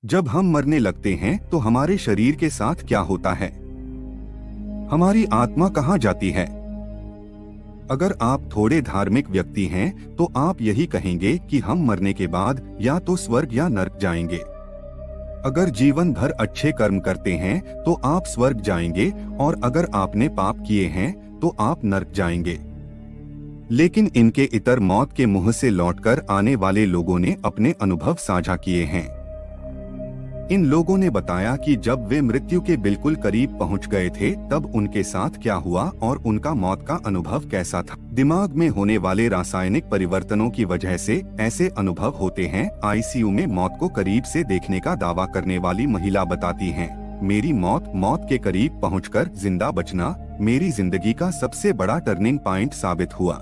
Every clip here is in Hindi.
जब हम मरने लगते हैं तो हमारे शरीर के साथ क्या होता है? हमारी आत्मा कहाँ जाती है? अगर आप थोड़े धार्मिक व्यक्ति हैं तो आप यही कहेंगे कि हम मरने के बाद या तो स्वर्ग या नर्क जाएंगे। अगर जीवन भर अच्छे कर्म करते हैं तो आप स्वर्ग जाएंगे और अगर आपने पाप किए हैं तो आप नर्क जाएंगे। लेकिन इनके इतर मौत के मुंह से लौटकर आने वाले लोगों ने अपने अनुभव साझा किए हैं। इन लोगों ने बताया कि जब वे मृत्यु के बिल्कुल करीब पहुंच गए थे तब उनके साथ क्या हुआ और उनका मौत का अनुभव कैसा था। दिमाग में होने वाले रासायनिक परिवर्तनों की वजह से ऐसे अनुभव होते हैं। आईसीयू में मौत को करीब से देखने का दावा करने वाली महिला बताती हैं, मेरी मौत के करीब पहुंचकर जिंदा बचना मेरी जिंदगी का सबसे बड़ा टर्निंग पॉइंट साबित हुआ।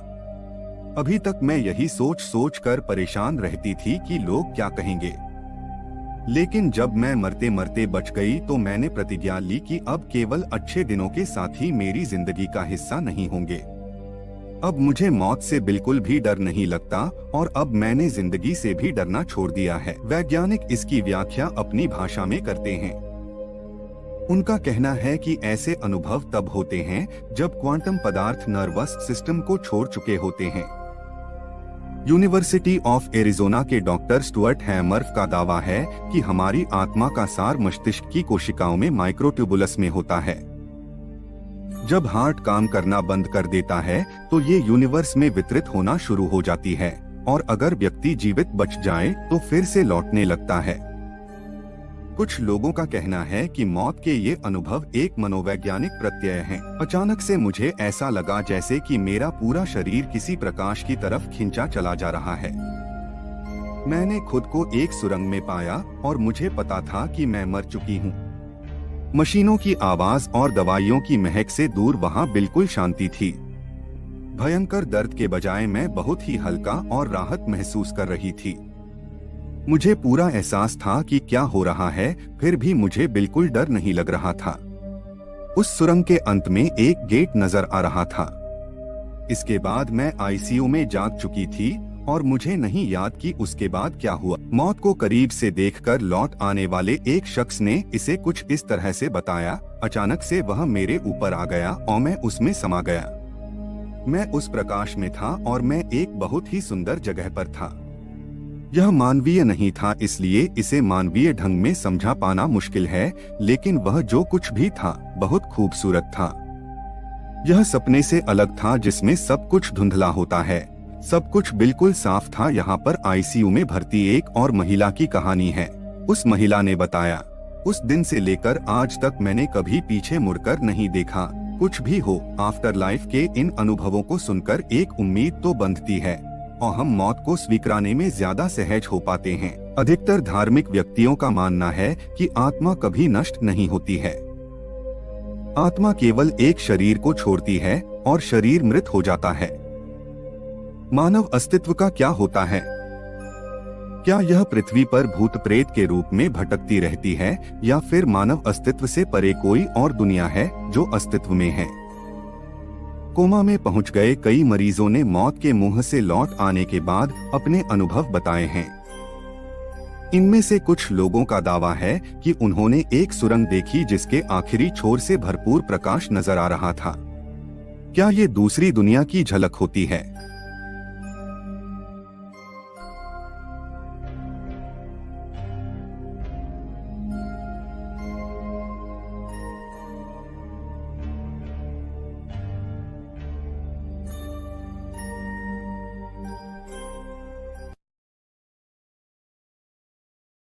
अभी तक मैं यही सोच कर परेशान रहती थी कि लोग क्या कहेंगे, लेकिन जब मैं मरते मरते बच गई तो मैंने प्रतिज्ञा ली कि अब केवल अच्छे दिनों के साथ ही मेरी जिंदगी का हिस्सा नहीं होंगे। अब मुझे मौत से बिल्कुल भी डर नहीं लगता और अब मैंने जिंदगी से भी डरना छोड़ दिया है। वैज्ञानिक इसकी व्याख्या अपनी भाषा में करते हैं। उनका कहना है कि ऐसे अनुभव तब होते हैं जब क्वांटम पदार्थ नर्वस सिस्टम को छोड़ चुके होते हैं। यूनिवर्सिटी ऑफ एरिजोना के डॉक्टर स्टुअर्ट हैमर्फ का दावा है कि हमारी आत्मा का सार मस्तिष्क की कोशिकाओं में माइक्रोट्यूबुलस में होता है। जब हार्ट काम करना बंद कर देता है तो ये यूनिवर्स में वितरित होना शुरू हो जाती है और अगर व्यक्ति जीवित बच जाए तो फिर से लौटने लगता है। कुछ लोगों का कहना है कि मौत के ये अनुभव एक मनोवैज्ञानिक प्रत्यय हैं। अचानक से मुझे ऐसा लगा जैसे कि मेरा पूरा शरीर किसी प्रकाश की तरफ खींचा चला जा रहा है। मैंने खुद को एक सुरंग में पाया और मुझे पता था कि मैं मर चुकी हूँ। मशीनों की आवाज और दवाइयों की महक से दूर वहाँ बिल्कुल शांति थी। भयंकर दर्द के बजाय मैं बहुत ही हल्का और राहत महसूस कर रही थी। मुझे पूरा एहसास था कि क्या हो रहा है, फिर भी मुझे बिल्कुल डर नहीं लग रहा था। उस सुरंग के अंत में एक गेट नजर आ रहा था। इसके बाद मैं आईसीयू में जाग चुकी थी और मुझे नहीं याद कि उसके बाद क्या हुआ। मौत को करीब से देखकर लौट आने वाले एक शख्स ने इसे कुछ इस तरह से बताया, अचानक से वह मेरे ऊपर आ गया और मैं उसमें समा गया। मैं उस प्रकाश में था और मैं एक बहुत ही सुंदर जगह पर था। यह मानवीय नहीं था, इसलिए इसे मानवीय ढंग में समझा पाना मुश्किल है, लेकिन वह जो कुछ भी था बहुत खूबसूरत था। यह सपने से अलग था जिसमें सब कुछ धुंधला होता है। सब कुछ बिल्कुल साफ था। यहाँ पर आईसीयू में भर्ती एक और महिला की कहानी है। उस महिला ने बताया, उस दिन से लेकर आज तक मैंने कभी पीछे मुड़कर नहीं देखा। कुछ भी हो, आफ्टर लाइफ के इन अनुभवों को सुनकर एक उम्मीद तो बंधती है और हम मौत को स्वीकारने में ज्यादा सहज हो पाते हैं। अधिकतर धार्मिक व्यक्तियों का मानना है कि आत्मा कभी नष्ट नहीं होती है। आत्मा केवल एक शरीर को छोड़ती है और शरीर मृत हो जाता है। मानव अस्तित्व का क्या होता है? क्या यह पृथ्वी पर भूत प्रेत के रूप में भटकती रहती है या फिर मानव अस्तित्व से परे कोई और दुनिया है जो अस्तित्व में है? कोमा में पहुंच गए कई मरीजों ने मौत के मुंह से लौट आने के बाद अपने अनुभव बताए हैं। इनमें से कुछ लोगों का दावा है कि उन्होंने एक सुरंग देखी जिसके आखिरी छोर से भरपूर प्रकाश नजर आ रहा था। क्या ये दूसरी दुनिया की झलक होती है?